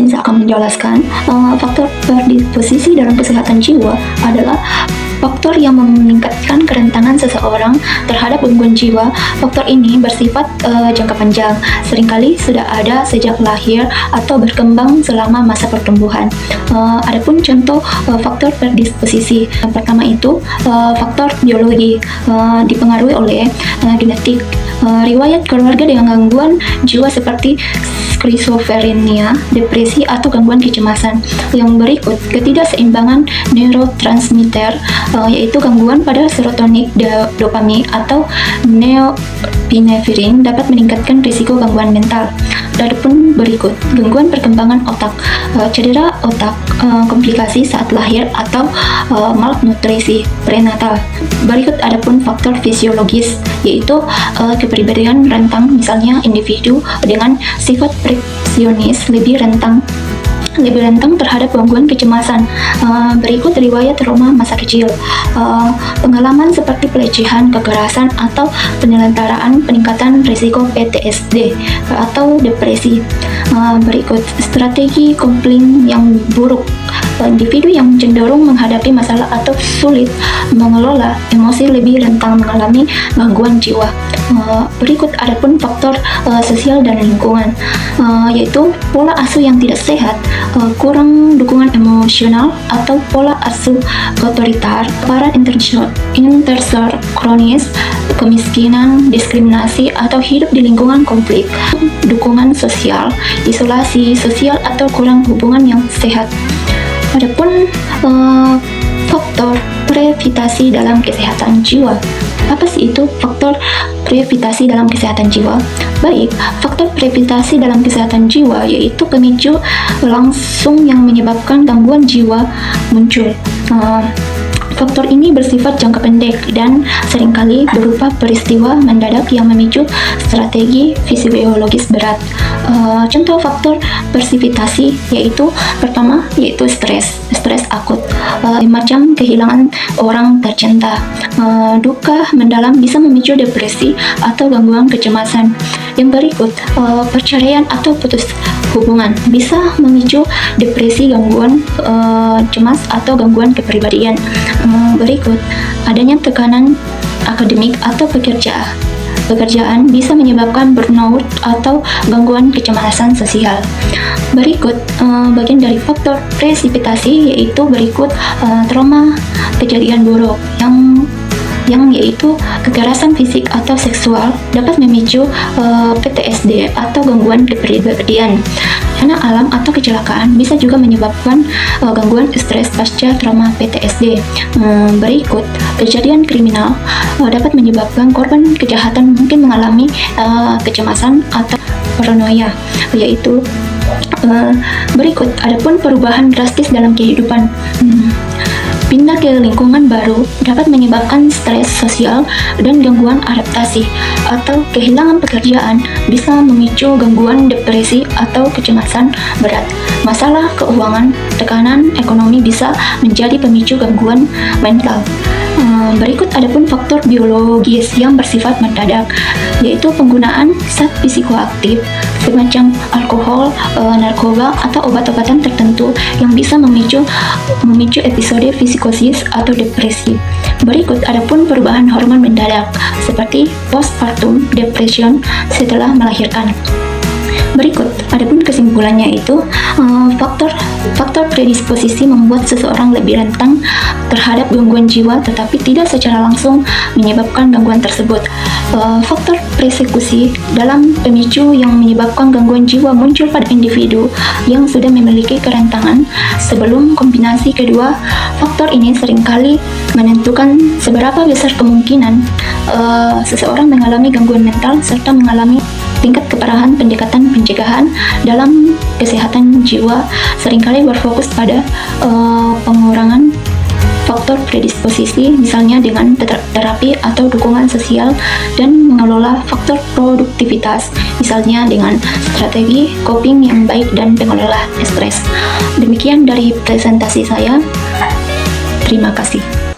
sini saya akan menjelaskan faktor predisposisi dalam kesehatan jiwa adalah faktor yang meningkatkan kerentanan seseorang terhadap gangguan jiwa. Faktor ini bersifat jangka panjang, seringkali sudah ada sejak lahir atau berkembang selama masa pertumbuhan. Adapun contoh faktor predisposisi, yang pertama itu faktor biologi, dipengaruhi oleh genetik, riwayat keluarga dengan gangguan jiwa seperti skizofrenia, depresi, atau gangguan kecemasan. Yang berikut, ketidakseimbangan neurotransmitter, yaitu gangguan pada serotonin, dopamin, atau norepinephrine dapat meningkatkan risiko gangguan mental. Adapun berikut, gangguan perkembangan otak, cedera otak, komplikasi saat lahir, atau malnutrisi prenatal. Berikut adapun faktor fisiologis, yaitu kepribadian rentang, misalnya individu dengan sifat perfeksionis lebih rentang terhadap gangguan kecemasan. Berikut riwayat trauma masa kecil, pengalaman seperti pelecehan, kekerasan, atau penelantaraan, peningkatan risiko PTSD atau depresi. Berikut strategi coping yang buruk, individu yang cenderung menghadapi masalah atau sulit mengelola emosi lebih rentan mengalami gangguan jiwa. Berikut adapun faktor sosial dan lingkungan, yaitu pola asuh yang tidak sehat, kurang dukungan emosional, atau pola asuh otoriter, kelaparan intersor kronis, kemiskinan, diskriminasi, atau hidup di lingkungan konflik, dukungan sosial, isolasi sosial, atau kurang hubungan yang sehat. Adapun faktor previtasi dalam kesehatan jiwa. Apa sih itu faktor previtasi dalam kesehatan jiwa? Baik, faktor previtasi dalam kesehatan jiwa yaitu pemicu langsung yang menyebabkan gangguan jiwa muncul. Faktor ini bersifat jangka pendek dan seringkali berupa peristiwa mendadak yang memicu strategi fisiologis berat. Contoh faktor presipitasi yaitu pertama yaitu stres akut, macam kehilangan orang tercinta. Duka mendalam bisa memicu depresi atau gangguan kecemasan. Yang berikut, perceraian atau putus hubungan bisa memicu depresi, gangguan cemas, atau gangguan kepribadian. Berikut, adanya tekanan akademik atau pekerjaan bisa menyebabkan burnout atau gangguan kecemasan sosial. Berikut bagian dari faktor presipitasi yaitu berikut trauma kejadian buruk yang yaitu kekerasan fisik atau seksual dapat memicu PTSD atau gangguan kepribadian. Bencana alam atau kecelakaan bisa juga menyebabkan gangguan stres pasca trauma PTSD. Berikut, kejadian kriminal dapat menyebabkan korban kejahatan mungkin mengalami kecemasan atau paranoia, yaitu berikut, adapun perubahan drastis dalam kehidupan. Pindah ke lingkungan baru dapat menyebabkan stres sosial dan gangguan adaptasi, atau kehilangan pekerjaan bisa memicu gangguan depresi atau kecemasan berat. Masalah keuangan, tekanan ekonomi bisa menjadi pemicu gangguan mental. Berikut adapun faktor biologis yang bersifat mendadak, yaitu penggunaan zat psikoaktif semacam alkohol, narkoba, atau obat-obatan tertentu yang bisa memicu episode psikosis atau depresi. Berikut adapun perubahan hormon mendadak seperti postpartum depression setelah melahirkan. Berikut adapun kesimpulannya itu faktor predisposisi membuat seseorang lebih rentan terhadap gangguan jiwa tetapi tidak secara langsung menyebabkan gangguan tersebut. Faktor persekusi dalam pemicu yang menyebabkan gangguan jiwa muncul pada individu yang sudah memiliki kerentanan. Sebelum kombinasi kedua faktor ini seringkali menentukan seberapa besar kemungkinan seseorang mengalami gangguan mental serta mengalami tingkat keparahan. Pendekatan pencegahan dalam kesehatan jiwa seringkali berfokus pada pengurangan faktor predisposisi, misalnya dengan terapi atau dukungan sosial, dan mengelola faktor produktivitas, misalnya dengan strategi coping yang baik dan pengelola stres. Demikian dari presentasi saya. Terima kasih.